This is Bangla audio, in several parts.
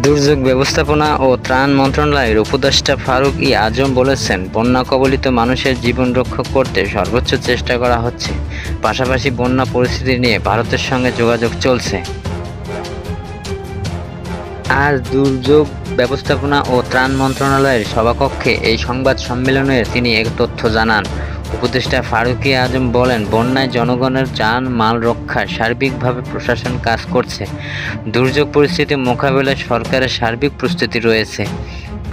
দুর্যোগ ব্যবস্থাপনা ও ত্রাণ মন্ত্রণালয়ের উপদেষ্টা ফারুক আজম বলেছেন, বন্যা কবলিত মানুষের জীবন রক্ষা করতে সর্বোচ্চ চেষ্টা করা হচ্ছে। পাশাপাশি বন্যা পরিস্থিতি নিয়ে ভারতের সঙ্গে যোগাযোগ চলছে। আজ দুর্যোগ ব্যবস্থাপনা ও ত্রাণ মন্ত্রণালয়ের সভাকক্ষে এই সংবাদ সম্মেলনে তিনি এক তথ্য জানান। উপদেষ্টা ফারুক আজম বলেন, বন্যায় জনগণের যান মাল রক্ষায় সার্বিকভাবে প্রশাসন কাজ করছে। দুর্যোগ পরিস্থিতি মোকাবেলায় সরকারের সার্বিক প্রস্তুতি রয়েছে।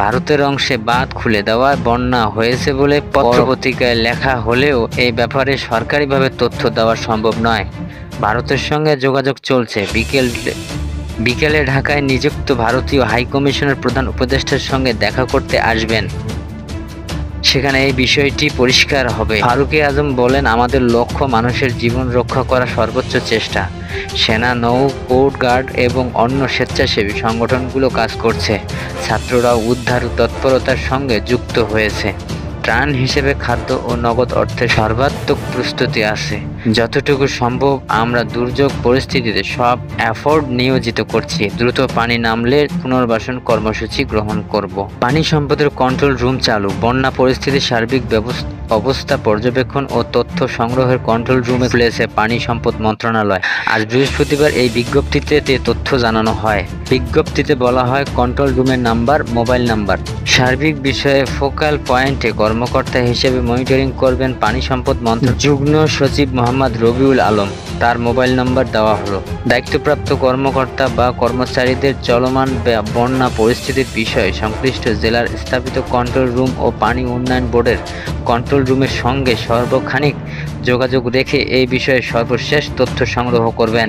ভারতের অংশে বাঁধ খুলে দেওয়ায় বন্যা হয়েছে বলে পত্রপত্রিকায় লেখা হলেও এই ব্যাপারে সরকারিভাবে তথ্য দেওয়া সম্ভব নয়। ভারতের সঙ্গে যোগাযোগ চলছে। বিকেলে ঢাকায় নিযুক্ত ভারতীয় হাইকমিশনের প্রধান উপদেষ্টার সঙ্গে দেখা করতে আসবেন। সেখানে এই বিষয়টি পরিষ্কার হবে। ফারুক আজম বলেন, আমাদের লক্ষ্য মানুষের জীবন রক্ষা করা সর্বোচ্চ চেষ্টা। সেনা, নৌ, কোস্ট গার্ড এবং অন্য স্বেচ্ছাসেবী সংগঠনগুলো কাজ করছে। ছাত্ররাও উদ্ধার তৎপরতার সঙ্গে যুক্ত হয়েছে। ত্রাণ হিসেবে খাদ্য ও নগদ অর্থের সর্বাত্মক প্রস্তুতি আছে। যতটুকু সম্ভব আমরা দুর্যোগ পরিস্থিতিতে সব এফোর্ট নিয়োজিত করছি। দ্রুত পানি নামলে পুনর্বাসন কর্মসূচি গ্রহণ করব। পানি সম্পদের কন্ট্রোল রুম চালু। বন্যা পরিস্থিতির সার্বিক অবস্থা পর্যবেক্ষণ ও তথ্য সংগ্রহের কন্ট্রোল রুমে খুলেছে পানি সম্পদ মন্ত্রণালয়। আজ বৃহস্পতিবার এই বিজ্ঞপ্তিতে তথ্য জানানো হয়। বিজ্ঞপ্তিতে বলা হয়, কন্ট্রোল রুমের নাম্বার, মোবাইল নাম্বার, সার্বিক বিষয়ে ফোকাল পয়েন্টে কর্মকর্তা হিসেবে মনিটরিং করবেন পানি সম্পদ মন্ত্রণালয় যুগ্ম সচিব মোহাম্মদ রবিউল আলম। তার মোবাইল নাম্বার দেওয়া হলো। দায়িত্বপ্রাপ্ত কর্মকর্তা বা কর্মচারীদের চলমান বন্যা পরিস্থিতির বিষয়ে সংশ্লিষ্ট জেলার স্থাপিত কন্ট্রোল রুম ও পানি উন্নয়ন বোর্ডের কন্ট্রোল রুমের সঙ্গে সর্বক্ষণিক যোগাযোগ রেখে এই বিষয়ে সর্বশেষ তথ্য সংগ্রহ করবেন।